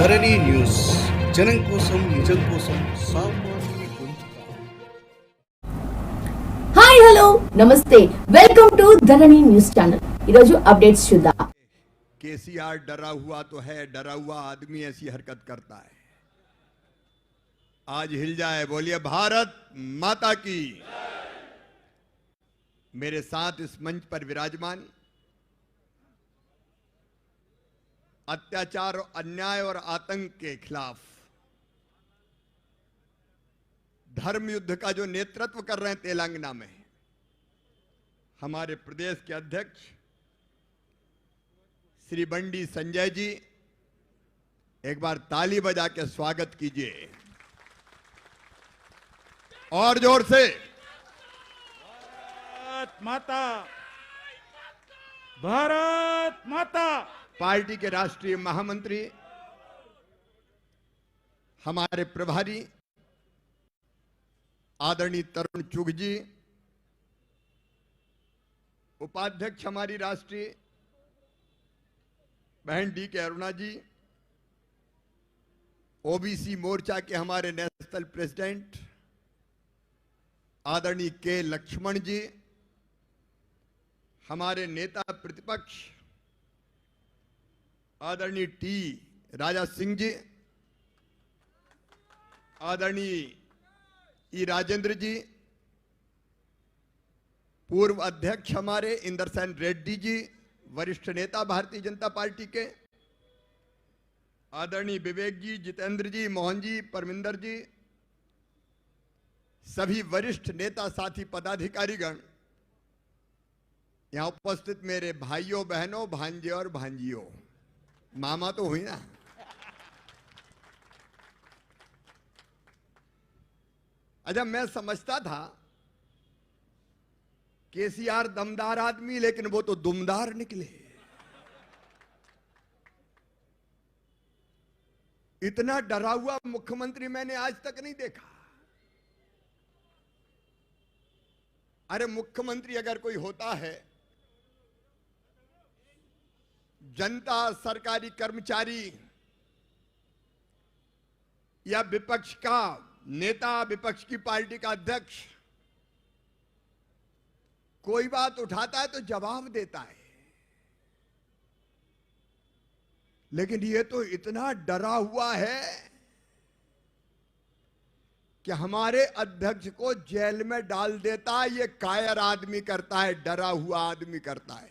ధరణి news జనం కోసం నిజం కోసం సామాన్య గొంతుక. హాయ్ హలో నమస్తే welcome to Dharani news channel. ఈరోజు అప్డేట్స్ చూద్దాం. केसीआर डरा हुआ तो है, डरा हुआ आदमी ऐसी हरकत करता है. आज हिल जाए, बोलिए भारत माता की. मेरे साथ इस मंच पर विराजमान अत्याचार, अन्याय और आतंक के खिलाफ धर्म युद्ध का जो नेतृत्व कर रहे हैं तेलंगाना में, हमारे प्रदेश के अध्यक्ष श्री बंडी संजय जी, एक बार ताली बजा के स्वागत कीजिए और जोर से. भारत माता, भारत माता. पार्टी के राष्ट्रीय महामंत्री, हमारे प्रभारी आदरणीय तरुण चुग जी, उपाध्यक्ष हमारी राष्ट्रीय बहन डी के अरुणा जी, ओबीसी मोर्चा के हमारे नेशनल प्रेसिडेंट आदरणीय के लक्ष्मण जी, हमारे नेता प्रतिपक्ष आदरणीय टी राजा सिंह जी, आदरणीय ई राजेंद्र जी, पूर्व अध्यक्ष हमारे इंदरसेन रेड्डी जी, वरिष्ठ नेता भारतीय जनता पार्टी के, आदरणीय विवेक जी, जितेंद्र जी, मोहन जी, परमिंदर जी, सभी वरिष्ठ नेता साथी पदाधिकारीगण, यहां उपस्थित मेरे भाइयों बहनों, भांजे और भांजियों, मामा तो हुई ना. अच्छा, मैं समझता था केसीआर दमदार आदमी, लेकिन वो तो दुमदार निकले. इतना डरा हुआ मुख्यमंत्री मैंने आज तक नहीं देखा. अरे मुख्यमंत्री अगर कोई होता है, जनता, सरकारी कर्मचारी या विपक्ष का नेता, विपक्ष की पार्टी का अध्यक्ष कोई बात उठाता है तो जवाब देता है, लेकिन ये तो इतना डरा हुआ है कि हमारे अध्यक्ष को जेल में डाल देता है. ये कायर आदमी करता है, डरा हुआ आदमी करता है.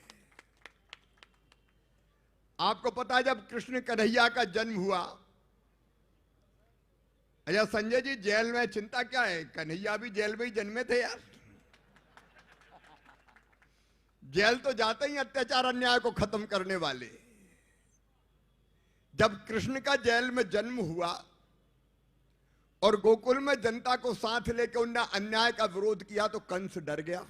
आपको पता है जब कृष्ण कन्हैया का जन्म हुआ, अच्छा संजय जी, जेल में चिंता क्या है, कन्हैया भी जेल में ही जन्मे थे यार. जेल तो जाते ही अत्याचार अन्याय को खत्म करने वाले. जब कृष्ण का जेल में जन्म हुआ और गोकुल में जनता को साथ लेकर उन्होंने अन्याय का विरोध किया तो कंस डर गया.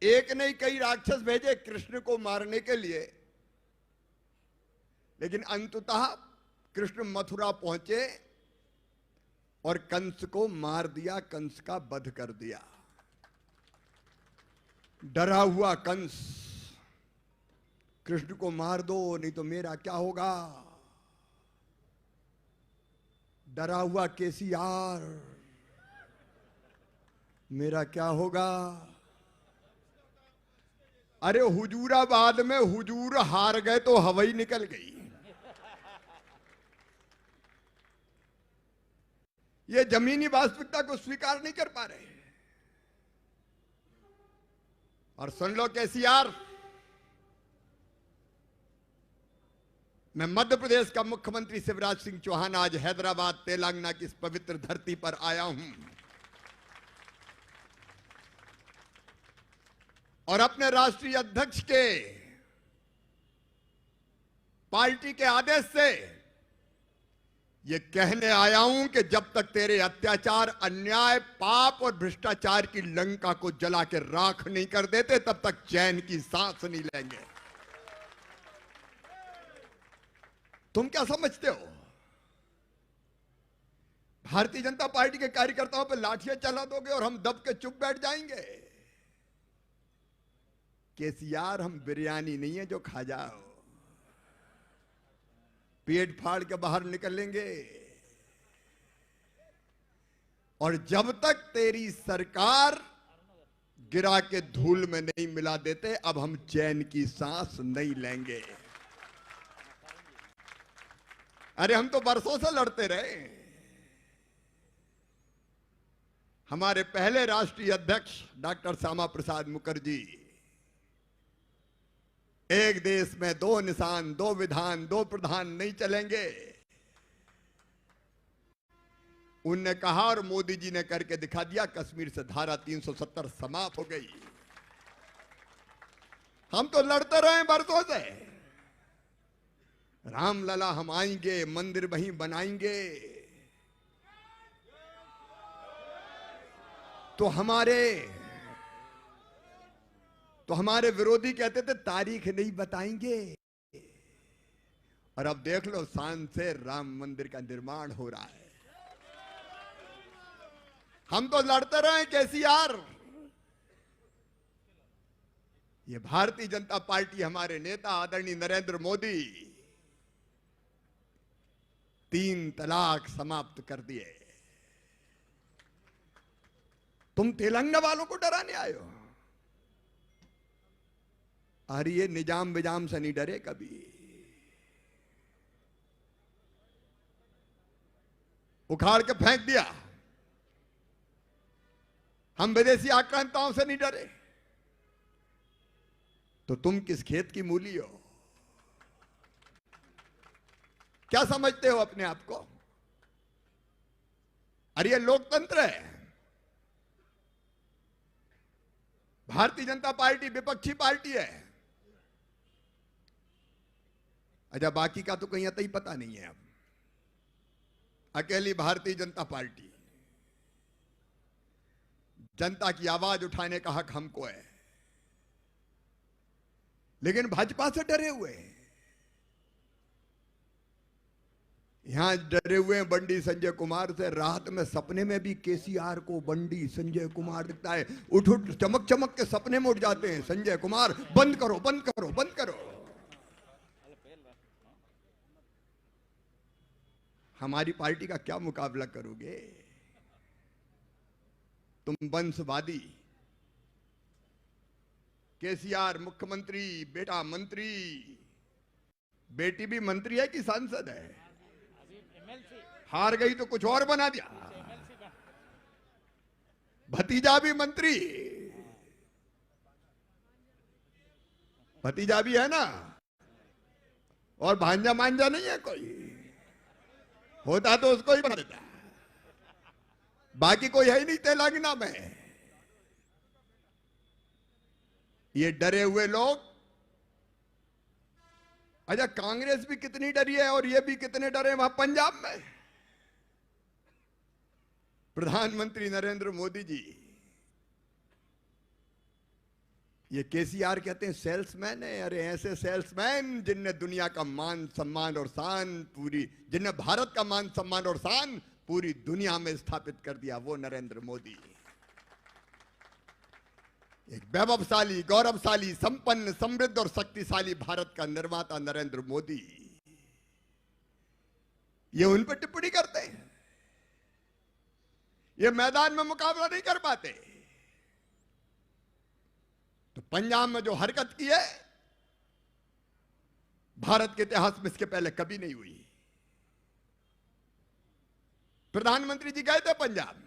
एक नहीं कई राक्षस भेजे कृष्ण को मारने के लिए, लेकिन अंततः कृष्ण मथुरा पहुंचे और कंस को मार दिया, कंस का वध कर दिया. डरा हुआ कंस, कृष्ण को मार दो नहीं तो मेरा क्या होगा. डरा हुआ केसीआर, मेरा क्या होगा. अरे हुजूराबाद में हुजूर हार गए तो हवाई निकल गई. ये जमीनी वास्तविकता को स्वीकार नहीं कर पा रहे. और सुन लो केसीआर, मैं मध्य प्रदेश का मुख्यमंत्री शिवराज सिंह चौहान आज हैदराबाद तेलंगाना की इस पवित्र धरती पर आया हूं और अपने राष्ट्रीय अध्यक्ष के पार्टी के आदेश से ये कहने आया हूं कि जब तक तेरे अत्याचार, अन्याय, पाप और भ्रष्टाचार की लंका को जला के राख नहीं कर देते, तब तक चैन की सांस नहीं लेंगे. तुम क्या समझते हो, भारतीय जनता पार्टी के कार्यकर्ताओं पर लाठियां चला दोगे और हम दब के चुप बैठ जाएंगे? केसीआर, हम बिरयानी नहीं है जो खा जाओ. पेट फाड़ के बाहर निकलेंगे। और जब तक तेरी सरकार गिरा के धूल में नहीं मिला देते, अब हम चैन की सांस नहीं लेंगे। अरे हम तो बरसों से लड़ते रहे। हमारे पहले राष्ट्रीय अध्यक्ष डॉक्टर श्यामा प्रसाद मुखर्जी, एक देश में दो निशान, दो विधान, दो प्रधान नहीं चलेंगे, उनने कहा और मोदी जी ने करके दिखा दिया। कश्मीर से धारा 370 समाप्त हो गई। हम तो लड़ते रहे बरसों से। रामलला हम आएंगे, मंदिर वहीं बनाएंगे। तो हमारे विरोधी कहते थे तारीख नहीं बताएंगे। और अब देख लो, शान से राम मंदिर का निर्माण हो रहा है। हम तो लड़ते रहे केसीआर। ये भारतीय जनता पार्टी, हमारे नेता आदरणीय नरेंद्र मोदी 3 तलाक समाप्त कर दिए। तुम तेलंगाना वालों को डराने आए हो। अरे ये निजाम बिजाम से नहीं डरे कभी। उखाड़ के फेंक दिया। हम विदेशी आक्रांताओं से नहीं डरे। तो तुम किस खेत की मूली हो? क्या समझते हो अपने आप को? अरे ये लोकतंत्र है। भारतीय जनता पार्टी विपक्षी पार्टी है। अच्छा, बाकी का तो कहीं अतई पता नहीं है। अब अकेली भारतीय जनता पार्टी, जनता की आवाज उठाने का हक हमको है। लेकिन भाजपा से डरे हुए हैं। यहां डरे हुए हैं बंडी संजय कुमार से। रात में सपने में भी केसीआर को बंडी संजय कुमार दिखता है। उठ उठ चमक चमक के सपने में उठ जाते हैं। संजय कुमार बंद करो, बंद करो, बंद करो। हमारी पार्टी का क्या मुकाबला करोगे? तुम वंशवादी। केसीआर मुख्यमंत्री, बेटा मंत्री, बेटी भी मंत्री है कि सांसद है? हार गई तो कुछ और बना दिया। भतीजा भी मंत्री, भतीजा भी है ना। और भांजा मांझा नहीं है कोई। होता तो उसको ही बना देता। बाकी कोई है ही नहीं तेलंगाना में। ये डरे हुए लोग। अच्छा, कांग्रेस भी कितनी डरी है और ये भी कितने डरे वहां पंजाब में। प्रधानमंत्री नरेंद्र मोदी जी, ये केसीआर कहते हैं सेल्समैन है। अरे ऐसे सेल्समैन जिनने दुनिया का मान सम्मान और शान जिनने भारत का मान सम्मान और शान पूरी दुनिया में स्थापित कर दिया, वो नरेंद्र मोदी। एक वैभवशाली, गौरवशाली, संपन्न, समृद्ध और शक्तिशाली भारत का निर्माता नरेंद्र मोदी। ये उन पर टिप्पणी करते हैं। ये मैदान में मुकाबला नहीं कर पाते। तो पंजाब में जो हरकत की है, भारत के इतिहास में इसके पहले कभी नहीं हुई। प्रधानमंत्री जी गए थे पंजाब।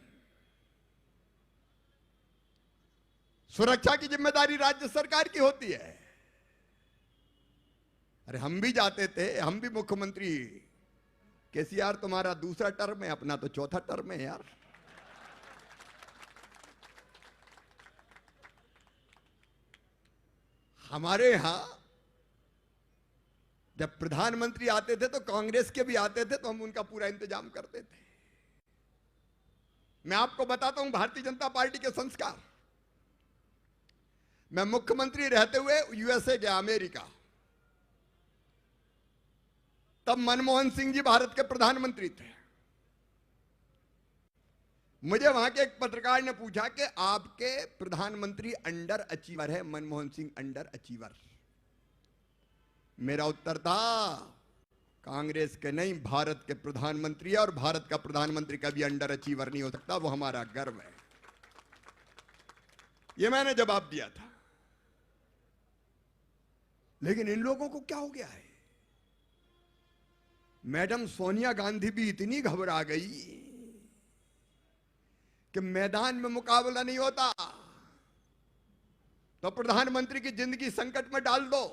सुरक्षा की जिम्मेदारी राज्य सरकार की होती है। अरे हम भी जाते थे, हम भी मुख्यमंत्री। केसीआर तुम्हारा दूसरा टर्म है, अपना तो चौथा टर्म है यार। हमारे यहां जब प्रधानमंत्री आते थे तो कांग्रेस के भी आते थे, तो हम उनका पूरा इंतजाम करते थे। मैं आपको बताता हूं भारतीय जनता पार्टी के संस्कार। मैं मुख्यमंत्री रहते हुए यूएसए गया, अमेरिका। तब मनमोहन सिंह जी भारत के प्रधानमंत्री थे। मुझे वहां के एक पत्रकार ने पूछा कि आपके प्रधानमंत्री अंडर अचीवर है, मनमोहन सिंह अंडर अचीवर। मेरा उत्तर था कांग्रेस के नहीं, भारत के प्रधानमंत्री है, और भारत का प्रधानमंत्री कभी अंडर अचीवर नहीं हो सकता, वो हमारा गर्व है। ये मैंने जवाब दिया था। लेकिन इन लोगों को क्या हो गया है? मैडम सोनिया गांधी भी इतनी घबरा गई कि मैदान में मुकाबला नहीं होता तो प्रधानमंत्री की जिंदगी संकट में डाल दो,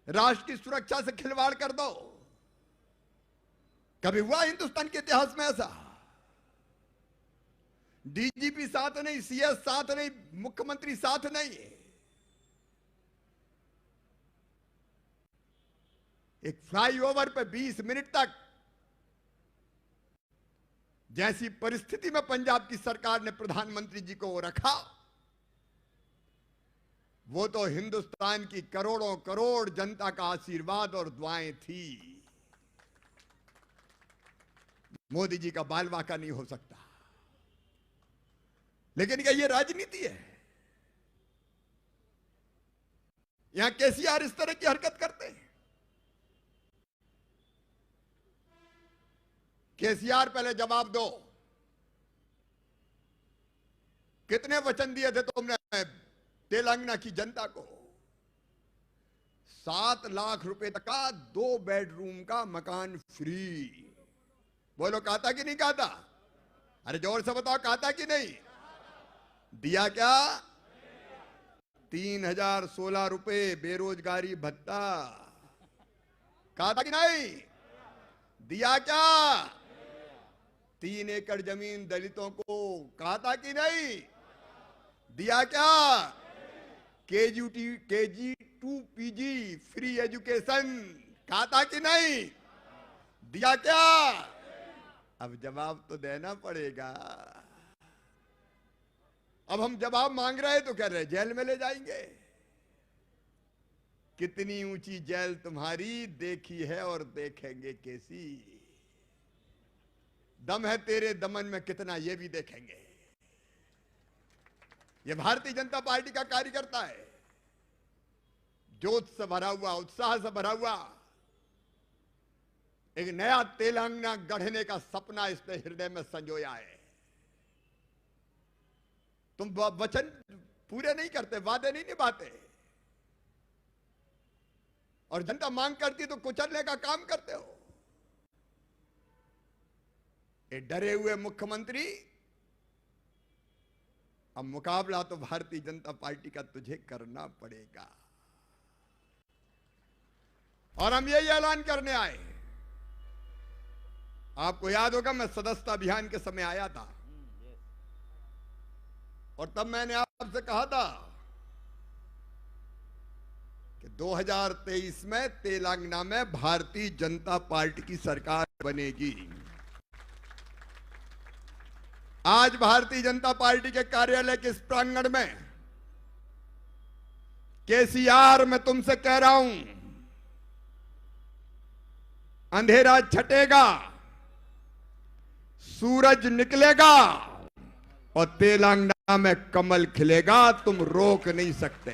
राष्ट्र की सुरक्षा से खिलवाड़ कर दो। कभी हुआ हिंदुस्तान के इतिहास में ऐसा? डीजीपी साथ नहीं, सीएस साथ नहीं, मुख्यमंत्री साथ नहीं। एक फ्लाईओवर पे 20 मिनट तक जैसी परिस्थिति में पंजाब की सरकार ने प्रधानमंत्री जी को रखा, वो तो हिंदुस्तान की करोड़ों करोड़ जनता का आशीर्वाद और दुआएं थी। मोदी जी का बाल वाका नहीं हो सकता। लेकिन क्या ये राजनीति है? यहां केसीआर इस तरह की हरकत करते हैं। केसीआर पहले जवाब दो, कितने वचन दिए थे तुमने तेलंगाना की जनता को? 7 लाख रुपए तक का 2 बेडरूम का मकान फ्री। बोलो कहा था कि नहीं कहा था? अरे जोर से बताओ, कहा था कि नहीं? दिया क्या? 3016 रुपए बेरोजगारी भत्ता। कहा था कि नहीं? दिया क्या? 3 एकड़ जमीन दलितों को। कहा था कि नहीं? दिया क्या? KG 2 PG free education. कहा था कि नहीं? दिया क्या? अब जवाब तो देना पड़ेगा। अब हम जवाब मांग रहे हैं तो कह रहे जेल में ले जाएंगे। कितनी ऊंची जेल तुम्हारी देखी है और देखेंगे कैसी। दम है तेरे दमन में कितना, ये भी देखेंगे। ये भारतीय जनता पार्टी का कार्यकर्ता है, जोश से भरा हुआ, उत्साह से भरा हुआ। एक नया तेलंगाना गढ़ने का सपना इसने हृदय में संजोया है। तुम वचन पूरे नहीं करते, वादे नहीं निभाते, और जनता मांग करती तो कुचलने का काम करते हो। ये डरे हुए मुख्यमंत्री, अब मुकाबला तो भारतीय जनता पार्टी का तुझे करना पड़ेगा। और हम यही ऐलान करने आए। आपको याद होगा मैं सदस्यता अभियान के समय आया था, और तब मैंने आपसे कहा था कि 2023 में तेलंगाना में भारतीय जनता पार्टी की सरकार बनेगी। आज भारतीय जनता पार्टी के कार्यालय के इस प्रांगण में केसीआर मैं तुमसे कह रहा हूं, अंधेरा छटेगा, सूरज निकलेगा और तेलंगाना में कमल खिलेगा। तुम रोक नहीं सकते।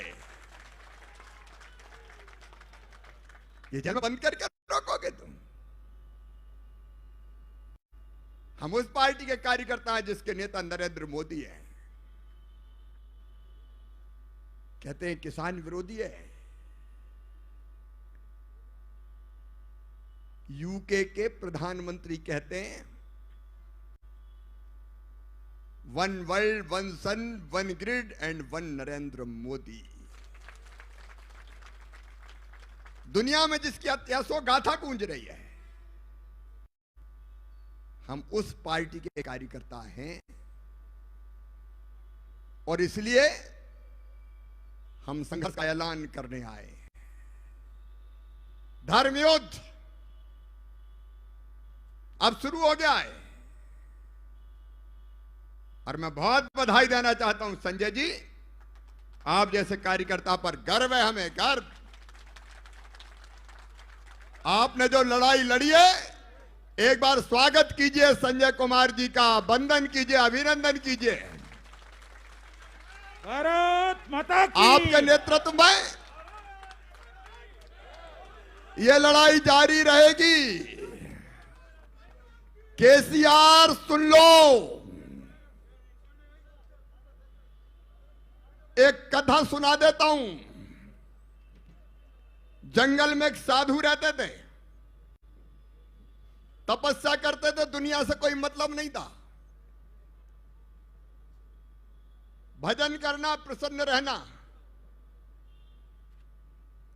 ये जल बंद करके रोकोगे तुम? हम उस पार्टी के कार्यकर्ता हैं जिसके नेता नरेंद्र मोदी है। कहते हैं किसान विरोधी है। यूके के प्रधानमंत्री कहते हैं 1 world 1 sun 1 grid and 1 Narendra Modi. दुनिया में जिसकी इतिहासों गाथा गूंज रही है, हम उस पार्टी के कार्यकर्ता हैं, और इसलिए हम संघर्ष का ऐलान करने आए। धर्म युद्ध अब शुरू हो गया है, और मैं बहुत बधाई देना चाहता हूं संजय जी, आप जैसे कार्यकर्ता पर गर्व है, हमें गर्व। आपने जो लड़ाई लड़ी है, एक बार स्वागत कीजिए संजय कुमार जी का, वंदन कीजिए, अभिनंदन कीजिए। भारत माता की। आपके नेतृत्व में ये लड़ाई जारी रहेगी। केसीआर सुन लो, एक कथा सुना देता हूं। जंगल में एक साधु रहते थे, तपस्या करते थे, दुनिया से कोई मतलब नहीं था। भजन करना, प्रसन्न रहना।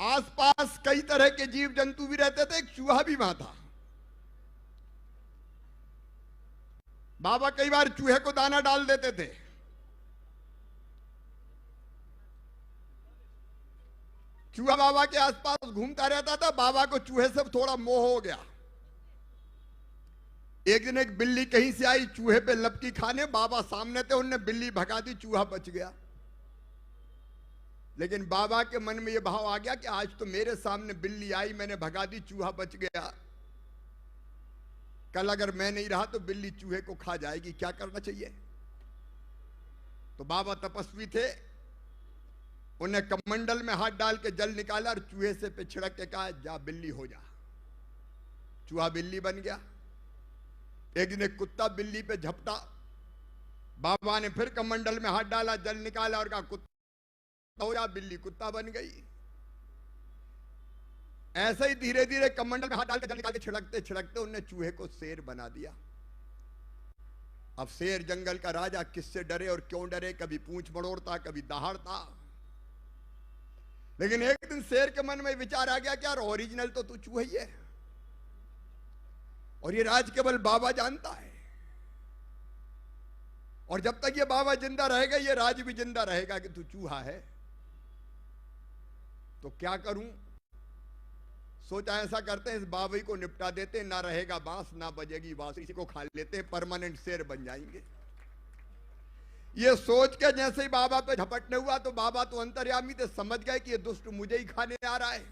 आसपास कई तरह के जीव जंतु भी रहते थे, एक चूहा भी वहां था। बाबा कई बार चूहे को दाना डाल देते थे। चूहा बाबा के आसपास घूमता रहता था। बाबा को चूहे से थोड़ा मोह हो गया। एक दिन एक बिल्ली कहीं से आई चूहे पे लपकी खाने। बाबा सामने थे, उनने बिल्ली भगा दी, चूहा बच गया। लेकिन बाबा के मन में यह भाव आ गया कि आज तो मेरे सामने बिल्ली आई, मैंने भगा दी, चूहा बच गया। कल अगर मैं नहीं रहा तो बिल्ली चूहे को खा जाएगी, क्या करना चाहिए? तो बाबा तपस्वी थे, उन्हें कमंडल में हाथ डाल के जल निकाला और चूहे से पे छिड़क के कहा, जा बिल्ली हो जा। चूहा बिल्ली बन गया। एक दिन एक कुत्ता बिल्ली पे झपटा। बाबा ने फिर कमंडल में हाथ डाला, जल निकाला और कहा, कुत्ता हो जा। बिल्ली कुत्ता बन गई। ऐसे ही धीरे धीरे कमंडल में हाथ डाल के जल निकाल के छिड़कते छिड़कते उन्होंने चूहे को शेर बना दिया। अब शेर जंगल का राजा, किससे डरे और क्यों डरे? कभी पूंछ मड़ोड़ता, कभी दहाड़ता। लेकिन एक दिन शेर के मन में विचार आ गया कि यार ओरिजिनल तो तू चूहा ही है, और ये राज केवल बाबा जानता है, और जब तक ये बाबा जिंदा रहेगा ये राज भी जिंदा रहेगा कि तू चूहा है। तो क्या करूं? सोचा ऐसा करते हैं, इस बाबा को निपटा देते हैं, ना रहेगा बांस ना बजेगी बांसुरी, इसी को खा लेते हैं, परमानेंट शेर बन जाएंगे। ये सोच के जैसे ही बाबा पे झपटने हुआ तो बाबा तो अंतर्यामी थे, समझ गए कि ये दुष्ट मुझे ही खाने आ रहा है।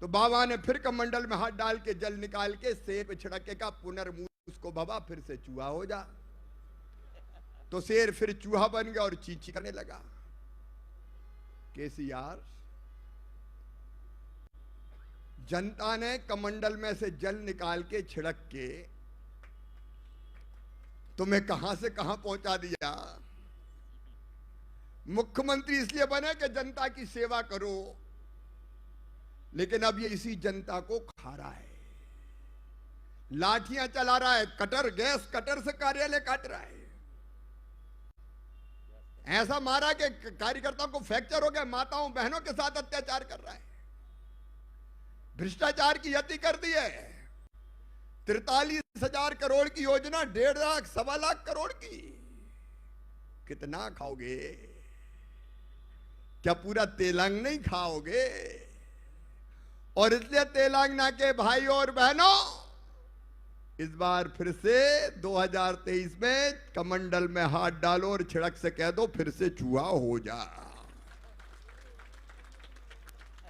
तो बाबा ने फिर कमंडल में हाथ डाल के जल निकाल के शेर पे छिड़क के कहा, पुनर्मूस को भवा, फिर से चूहा हो जा। तो शेर फिर चूहा बन गया और चींची करने लगा। केसीआर, जनता ने कमंडल में से जल निकाल के छिड़क के तुम्हें कहां से कहां पहुंचा दिया। मुख्यमंत्री इसलिए बने कि जनता की सेवा करो, लेकिन अब ये इसी जनता को खा रहा है। लाठियां चला रहा है, कटर, गैस कटर से कार्यालय काट रहा है। ऐसा मारा कि कार्यकर्ताओं को फ्रैक्चर हो गया, माताओं बहनों के साथ अत्याचार कर रहा है। भ्रष्टाचार की अति कर दी है। 43,000 करोड़ की योजना 1.5 लाख 1.25 लाख करोड़ की। कितना खाओगे? क्या पूरा तेलंगाना नहीं खाओगे? और इसलिए तेलंगाना के भाई और बहनों, इस बार फिर से 2023 में कमंडल में हाथ डालो और छिड़क से कह दो, फिर से चूहा हो जा।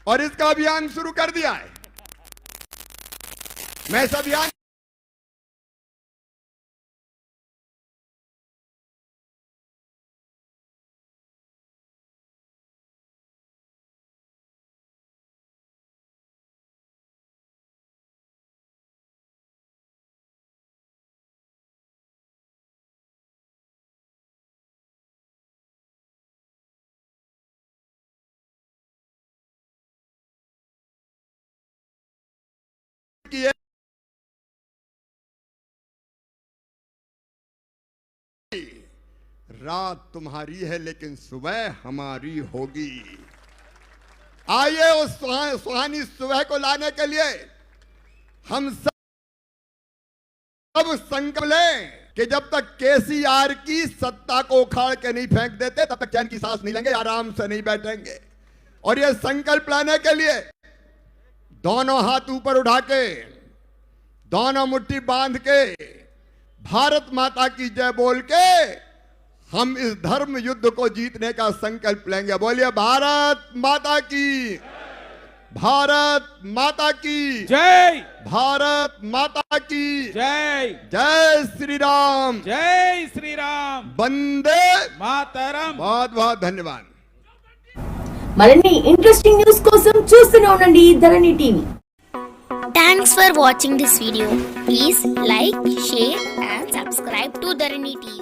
और इसका अभियान शुरू कर दिया है। मैं इस अभियान की है। रात तुम्हारी है लेकिन सुबह हमारी होगी। आइए उस सुहानी सुबह को लाने के लिए हम सब संकल्प लें कि जब तक केसीआर की सत्ता को उखाड़ के नहीं फेंक देते तब तक चैन की सांस नहीं लेंगे, आराम से नहीं बैठेंगे। और ये संकल्प लाने के लिए दोनों हाथ ऊपर उठा के, दोनों मुट्ठी बांध के, भारत माता की जय बोल के हम इस धर्म युद्ध को जीतने का संकल्प लेंगे। बोलिए भारत माता की, भारत माता की जय, भारत माता की जय, जय श्री राम, जय श्री राम, वंदे मातरम। बहुत बहुत धन्यवाद। మరిన్ని ఇంట్రెస్టింగ్ న్యూస్ కోసం చూస్తూనే ఉండండి ధరణి TV. Thanks for watching this video. Please like, share and subscribe to Dharani TV.